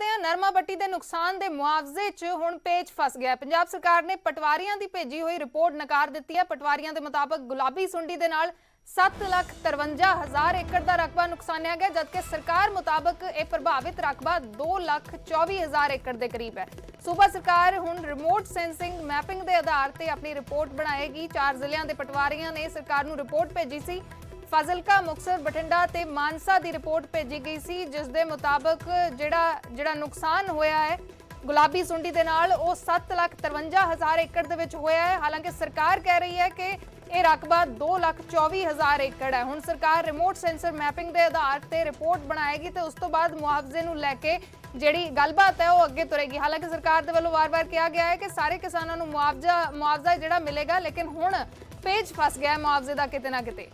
ਕਰਦੇ ਹਾਂ। ਨਰਮਾ ਪੱਟੀ ਦੇ ਨੁਕਸਾਨ ਦੇ ਮੁਆਵਜ਼ੇ 'ਚ ਹੁਣ ਪੇਚ ਫਸ ਗਿਆ। ਪੰਜਾਬ ਸਰਕਾਰ ਨੇ ਪਟਵਾਰੀਆਂ ਦੀ ਭੇਜੀ ਹੋਈ ਰਿਪੋਰਟ ਨਕਾਰ ਦਿੱਤੀ ਹੈ। ਪਟਵਾਰੀਆਂ ਦੇ ਮੁਤਾਬਕ ਗੁਲਾਬੀ ਸੁੰਡੀ ਦੇ ਨਾਲ 7,53,000 ਏਕੜ ਦਾ ਰਕਬਾ ਨੁਕਸਾਨਿਆ ਗਿਆ, ਜਦਕਿ ਸਰਕਾਰ ਮੁਤਾਬਕ ਇਹ ਪ੍ਰਭਾਵਿਤ ਰਕਬਾ 2,24,000 ਏਕੜ ਦੇ ਕਰੀਬ ਹੈ। ਸੂਬਾ ਸਰਕਾਰ ਹੁਣ ਰਿਮੋਟ ਸੈਂਸਿੰਗ ਮੈਪਿੰਗ ਦੇ ਆਧਾਰ ਤੇ ਆਪਣੀ ਰਿਪੋਰਟ ਬਣਾਏਗੀ। 4 ਜ਼ਿਲ੍ਹਿਆਂ ਦੇ ਪਟਵਾਰੀਆਂ ਨੇ ਸਰਕਾਰ ਨੂੰ ਰਿਪੋਰਟ ਭੇਜੀ ਸੀ। ਫਾਜ਼ਿਲਕਾ, ਮੁਕਤਸਰ, ਬਠਿੰਡਾ ਤੇ ਮਾਨਸਾ ਦੀ ਰਿਪੋर्ट भेजी गई सी, जिस दे मुताबिक ਜਿਹੜਾ नुकसान होया है गुलाबी सुंडी दे नाल ਉਹ 7,53,000 ਏਕੜ ਦੇ ਵਿੱਚ ਹੋਇਆ ਹੈ। ਹਾਲਾਂਕਿ ਸਰਕਾਰ ਕਹਿ ਰਹੀ ਹੈ ਕਿ ਇਹ ਰਕਬਾ 2,24,000 ਏਕੜ ਹੈ। ਹੁਣ ਸਰਕਾਰ ਰਿਮੋਟ ਸੈਂਸਰ ਮੈਪਿੰਗ ਦੇ ਆਧਾਰ ਤੇ ਰਿਪੋਰਟ ਬਣਾਏਗੀ ਤੇ ਉਸ ਤੋਂ ਬਾਅਦ ਮੁਆਵਜ਼ੇ ਨੂੰ ਲੈ ਕੇ ਜਿਹੜੀ ਗੱਲਬਾਤ ਹੈ ਉਹ ਅੱਗੇ ਤੁਰੇਗੀ। ਹਾਲਾਂਕਿ ਸਰਕਾਰ ਦੇ ਵੱਲੋਂ ਵਾਰ-ਵਾਰ ਕਿਹਾ ਗਿਆ ਹੈ ਕਿ ਸਾਰੇ ਕਿਸਾਨਾਂ ਨੂੰ ਮੁਆਵਜ਼ਾ ਜਿਹੜਾ ਮਿਲੇਗਾ, ਲੇਕਿਨ ਹੁਣ ਪੇਚ ਫਸ ਗਿਆ ਹੈ ਮੁਆਵਜ਼ੇ ਦਾ ਕਿਤੇ ਨਾ ਕਿਤੇ।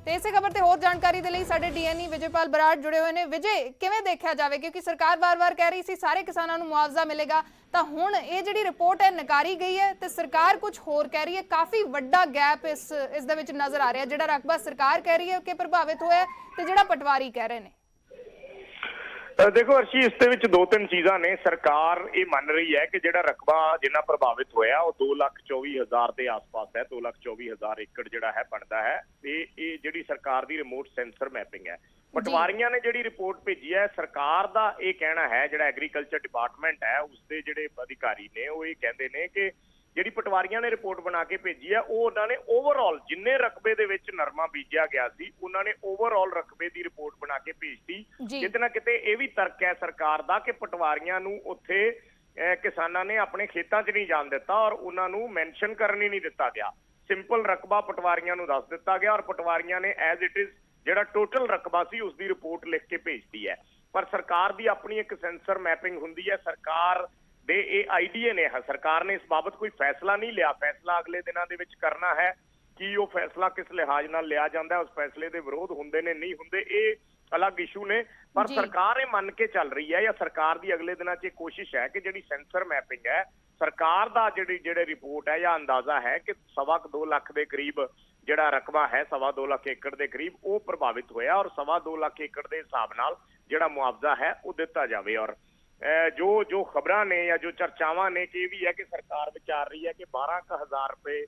ਇਸੇ ਖਬਰ ਤੇ ਹੋਰ ਜਾਣਕਾਰੀ ਦੇ ਲਈ ਸਾਡੇ ਡੀਐਨਈ ਵਿਜੇਪਾਲ ਬਰਾੜ ਜੁੜੇ ਹੋਏ ਨੇ। ਵਿਜੇ, ਕਿਵੇਂ ਦੇਖਿਆ ਜਾਵੇ, ਕਿਉਂਕਿ ਸਰਕਾਰ ਵਾਰ-ਵਾਰ ਕਹਿ ਰਹੀ ਸੀ ਸਾਰੇ ਕਿਸਾਨਾਂ ਨੂੰ ਮੁਆਵਜ਼ਾ ਮਿਲੇਗਾ, ਤਾਂ ਹੁਣ ਇਹ ਜਿਹੜੀ ਰਿਪੋਰਟ ਹੈ ਨਕਾਰੀ ਗਈ ਹੈ ਤੇ ਸਰਕਾਰ ਕੁਝ ਹੋਰ ਕਹਿ ਰਹੀ ਹੈ। ਕਾਫੀ ਵੱਡਾ ਗੈਪ ਇਸ ਦੇ ਵਿੱਚ ਨਜ਼ਰ ਆ ਰਿਹਾ, ਜਿਹੜਾ ਰਕਬਾ ਸਰਕਾਰ ਕਹਿ ਰਹੀ ਹੈ ਕਿ ਪ੍ਰਭਾਵਿਤ ਹੋਇਆ ਤੇ ਜਿਹੜਾ ਪਟਵਾਰੀ ਕਹਿ ਰਹੇ ਨੇ। देखो अर्शी, इस दे विच 2-3 चीज़ां ने। सरकार ये मन रही है कि जिहड़ा रकबा जिन्ना प्रभावित होया वो 2,24,000 के आस पास है। 2,24,000 एकड़ जिहड़ा है बनता है। ये जिहड़ी सरकार दी रिमोट सेंसर मैपिंग है। पटवारियां ने जिहड़ी रिपोर्ट भेजी है, सरकार दा ये कहना है, जिहड़ा एग्रीकल्चर डिपार्टमेंट है उसके जिहड़े अधिकारी ने वो ये कहते हैं कि ਜਿਹੜੀ ਪਟਵਾਰੀਆਂ ਨੇ ਰਿਪੋਰਟ ਬਣਾ ਕੇ ਭੇਜੀ ਹੈ ਉਹ ਉਹਨਾਂ ਨੇ ਓਵਰਆਲ ਜਿੰਨੇ ਰਕਬੇ ਦੇ ਵਿੱਚ ਨਰਮਾ ਬੀਜਿਆ ਗਿਆ ਸੀ ਉਹਨਾਂ ਨੇ ਓਵਰਆਲ ਰਕਬੇ ਦੀ ਰਿਪੋਰਟ ਬਣਾ ਕੇ ਭੇਜਤੀ। ਕਿਤੇ ਨਾ ਕਿਤੇ ਇਹ ਵੀ ਤਰਕ ਹੈ ਸਰਕਾਰ ਦਾ ਕਿ ਪਟਵਾਰੀਆਂ ਨੂੰ ਉੱਥੇ ਕਿਸਾਨਾਂ ਨੇ ਆਪਣੇ ਖੇਤਾਂ 'ਚ ਨਹੀਂ ਜਾਣ ਦਿੱਤਾ ਔਰ ਉਹਨਾਂ ਨੂੰ ਮੈਂਸ਼ਨ ਕਰਨ ਹੀ ਨਹੀਂ ਦਿੱਤਾ ਗਿਆ। ਸਿੰਪਲ ਰਕਬਾ ਪਟਵਾਰੀਆਂ ਨੂੰ ਦੱਸ ਦਿੱਤਾ ਗਿਆ ਔਰ ਪਟਵਾਰੀਆਂ ਨੇ ਐਜ਼ ਇਟ ਇਜ਼ ਜਿਹੜਾ ਟੋਟਲ ਰਕਬਾ ਸੀ ਉਸ ਦੀ ਰਿਪੋਰਟ ਲਿਖ ਕੇ ਭੇਜਤੀ ਹੈ। ਪਰ ਸਰਕਾਰ ਦੀ ਆਪਣੀ ਇੱਕ ਸੈਂਸਰ ਮੈਪਿੰਗ ਹੁੰਦੀ ਹੈ। ਸਰਕਾਰ ਦੇ ਇਹ ਆਈਡੀਏ ਨੇ। ਸਰਕਾਰ ਨੇ ਇਸ ਬਾਬਤ ਕੋਈ ਫੈਸਲਾ ਨਹੀਂ ਲਿਆ। ਫੈਸਲਾ ਅਗਲੇ ਦਿਨਾਂ ਦੇ ਵਿੱਚ ਕਰਨਾ ਹੈ। ਕਿ ਉਹ ਫੈਸਲਾ ਕਿਸ ਲਿਹਾਜ਼ ਨਾਲ ਲਿਆ ਜਾਂਦਾ, ਉਸ ਫੈਸਲੇ ਦੇ ਵਿਰੋਧ ਹੁੰਦੇ ਨੇ ਨਹੀਂ ਹੁੰਦੇ, ਇਹ ਅਲੱਗ ਇਸ਼ੂ ਨੇ। ਪਰ ਸਰਕਾਰ ਇਹ ਮੰਨ ਕੇ ਚੱਲ ਰਹੀ ਹੈ ਜਾਂ ਸਰਕਾਰ ਦੀ ਅਗਲੇ ਦਿਨਾਂ 'ਚ ਕੋਸ਼ਿਸ਼ ਹੈ ਕਿ ਜਿਹੜੀ ਸੈਂਸਰ ਮੈਪਿੰਗ ਹੈ, ਸਰਕਾਰ ਦਾ ਜਿਹੜੇ ਰਿਪੋਰਟ ਹੈ ਜਾਂ ਅੰਦਾਜ਼ਾ ਹੈ ਕਿ 2.25 ਲੱਖ ਦੇ ਕਰੀਬ ਜਿਹੜਾ ਰਕਬਾ ਹੈ 2.25 ਲੱਖ ਏਕੜ ਦੇ ਕਰੀਬ ਉਹ ਪ੍ਰਭਾਵਿਤ ਹੋਇਆ ਔਰ 2.25 ਲੱਖ ਏਕੜ ਦੇ ਹਿਸਾਬ ਨਾਲ ਜਿਹੜਾ ਮੁਆਵਜ਼ਾ ਹੈ ਉਹ ਦਿੱਤਾ ਜਾਵੇ। ਔਰ ਜੋ ਖਬਰਾਂ ਨੇ ਜਾਂ ਜੋ ਚਰਚਾਵਾਂ ਨੇ ਕਿ ਇਹ ਵੀ ਹੈ ਕਿ ਸਰਕਾਰ ਵਿਚਾਰ ਰਹੀ ਹੈ ਕਿ 12,000 ਰੁਪਏ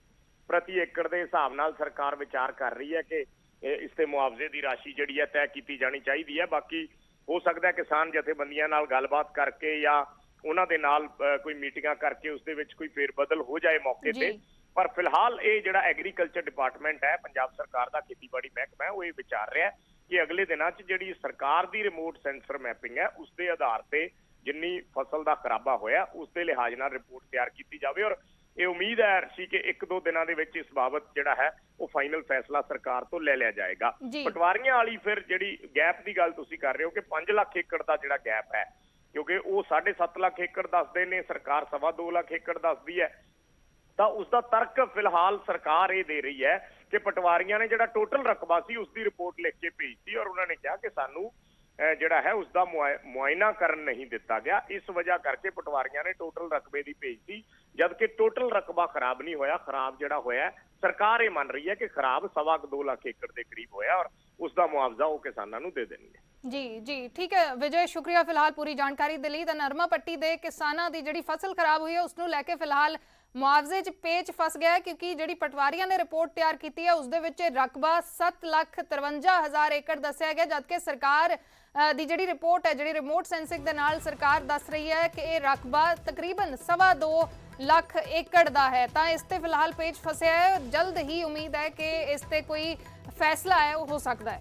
ਪ੍ਰਤੀ ਏਕੜ ਦੇ ਹਿਸਾਬ ਨਾਲ ਸਰਕਾਰ ਵਿਚਾਰ ਕਰ ਰਹੀ ਹੈ ਕਿ ਇਸ ਤੇ ਮੁਆਵਜ਼ੇ ਦੀ ਰਾਸ਼ੀ ਜਿਹੜੀ ਹੈ ਤੈਅ ਕੀਤੀ ਜਾਣੀ ਚਾਹੀਦੀ ਹੈ। ਬਾਕੀ ਹੋ ਸਕਦਾ ਕਿਸਾਨ ਜਥੇਬੰਦੀਆਂ ਨਾਲ ਗੱਲਬਾਤ ਕਰਕੇ ਜਾਂ ਉਹਨਾਂ ਦੇ ਨਾਲ ਕੋਈ ਮੀਟਿੰਗਾਂ ਕਰਕੇ ਉਸ ਦੇ ਵਿੱਚ ਕੋਈ ਫੇਰਬਦਲ ਹੋ ਜਾਏ ਮੌਕੇ ਤੇ। ਪਰ ਫਿਲਹਾਲ ਇਹ ਜਿਹੜਾ ਐਗਰੀਕਲਚਰ ਡਿਪਾਰਟਮੈਂਟ ਹੈ, ਪੰਜਾਬ ਸਰਕਾਰ ਦਾ ਖੇਤੀਬਾੜੀ ਮਹਿਕਮਾ ਹੈ, ਉਹ ਇਹ ਵਿਚਾਰ ਰਿਹਾ ਕਿ ਅਗਲੇ ਦਿਨਾਂ 'ਚ ਜਿਹੜੀ ਸਰਕਾਰ ਦੀ ਰਿਮੋਟ ਸੈਂਸਰ ਮੈਪਿੰਗ ਹੈ ਉਸ ਦੇ ਆਧਾਰ ਤੇ ਜਿੰਨੀ ਫਸਲ ਦਾ ਖਰਾਬਾ ਹੋਇਆ ਉਸ ਦੇ ਲਿਹਾਜ਼ ਨਾਲ ਰਿਪੋਰਟ ਤਿਆਰ ਕੀਤੀ ਜਾਵੇ। ਔਰ ਇਹ ਉਮੀਦ ਹੈ ਅਰਸ਼ੀ ਕਿ 1-2 ਦਿਨਾਂ ਦੇ ਵਿੱਚ ਇਸ ਬਾਬਤ ਜਿਹੜਾ ਹੈ ਉਹ ਫਾਈਨਲ ਫੈਸਲਾ ਸਰਕਾਰ ਤੋਂ ਲੈ ਲਿਆ ਜਾਏਗਾ। ਪਟਵਾਰੀਆਂ ਵਾਲੀ ਫਿਰ ਜਿਹੜੀ ਗੈਪ ਦੀ ਗੱਲ ਤੁਸੀਂ ਕਰ ਰਹੇ ਹੋ ਕਿ 5 ਲੱਖ ਏਕੜ ਦਾ ਜਿਹੜਾ ਗੈਪ ਹੈ, ਕਿਉਂਕਿ ਉਹ 7.5 ਲੱਖ ਏਕੜ ਦੱਸਦੇ ਨੇ, ਸਰਕਾਰ 2.25 ਲੱਖ ਏਕੜ ਦੱਸਦੀ ਹੈ, ਤਾਂ ਉਸ ਦਾ ਤਰਕ ਫਿਲਹਾਲ ਸਰਕਾਰ ਇਹ ਦੇ ਰਹੀ ਹੈ ਕਿ ਪਟਵਾਰੀਆਂ ਨੇ ਜਿਹੜਾ ਟੋਟਲ ਰਕਬਾ ਸੀ ਉਸ ਦੀ ਰਿਪੋਰਟ ਲਿਖ ਕੇ ਭੇਜਤੀ ਔਰ ਉਹਨਾਂ ਨੇ ਕਿਹਾ ਕਿ ਸਾਨੂੰ ਜਿਹੜਾ ਹੈ ਉਸ ਦਾ ਮੁਆਇਨਾ ਕਰਨ ਨਹੀਂ ਦਿੱਤਾ ਗਿਆ। ਇਸ ਵਜ੍ਹਾ ਕਰਕੇ ਪਟਵਾਰੀਆਂ ਨੇ ਟੋਟਲ ਰਕਬੇ ਦੀ ਭੇਜਤੀ, ਜਦਕਿ ਟੋਟਲ ਰਕਬਾ ਖਰਾਬ ਨਹੀਂ ਹੋਇਆ। ਖਰਾਬ ਜਿਹੜਾ ਹੋਇਆ ਸਰਕਾਰ ਇਹ ਮੰਨ ਰਹੀ ਹੈ ਕਿ ਖਰਾਬ 2.25 ਲੱਖ ਏਕੜ ਦੇ ਕਰੀਬ ਹੋਇਆ ਔਰ ਉਸ ਦਾ ਮੁਆਵਜ਼ਾ ਉਹ ਕਿਸਾਨਾਂ ਨੂੰ ਦੇ ਦੇਣਗੇ। ਜੀ ਠੀਕ ਹੈ ਵਿਜੇ, ਸ਼ੁਕਰੀਆ ਫਿਲਹਾਲ ਪੂਰੀ ਜਾਣਕਾਰੀ ਦੇ ਲਈ। ਤਾਂ ਨਰਮਾ ਪੱਟੀ ਦੇ ਕਿਸਾਨਾਂ ਦੀ ਜਿਹੜੀ ਫਸਲ ਖਰਾਬ ਹੋਈ ਹੈ ਉਸ ਨੂੰ ਲੈ ਕੇ ਫਿਲਹਾਲ ਮੁਆਵਜ਼ੇ 'ਚ ਪੇਚ ਫਸ ਗਿਆ, ਕਿਉਂਕਿ ਜਿਹੜੀ ਪਟਵਾਰੀਆਂ ਨੇ ਰਿਪੋਰਟ ਤਿਆਰ ਕੀਤੀ ਹੈ ਉਸ ਦੇ ਵਿੱਚ ਰਕਬਾ 7,53,000 ਏਕੜ ਦੱਸਿਆ ਗਿਆ, ਜਦਕਿ ਸਰਕਾਰ ਦੀ ਜਿਹੜੀ ਰਿਪੋਰਟ ਹੈ, ਜਿਹੜੀ ਰਿਮੋਟ ਸੈਂਸਿੰਗ ਦੇ ਨਾਲ ਸਰਕਾਰ ਦੱਸ ਰਹੀ ਹੈ ਕਿ ਇਹ ਰਕਬਾ ਤਕਰੀਬਨ 2.25 ਲੱਖ ਏਕੜ ਦਾ ਹੈ। ਤਾਂ ਇਸ ਤੇ ਫਿਲਹਾਲ ਪੇਚ ਫਸਿਆ ਹੈ। ਜਲਦ ਹੀ ਉਮੀਦ ਹੈ ਕਿ ਇਸ ਤੇ ਕੋਈ ਫੈਸਲਾ ਹੈ ਉਹ ਹੋ ਸਕਦਾ ਹੈ।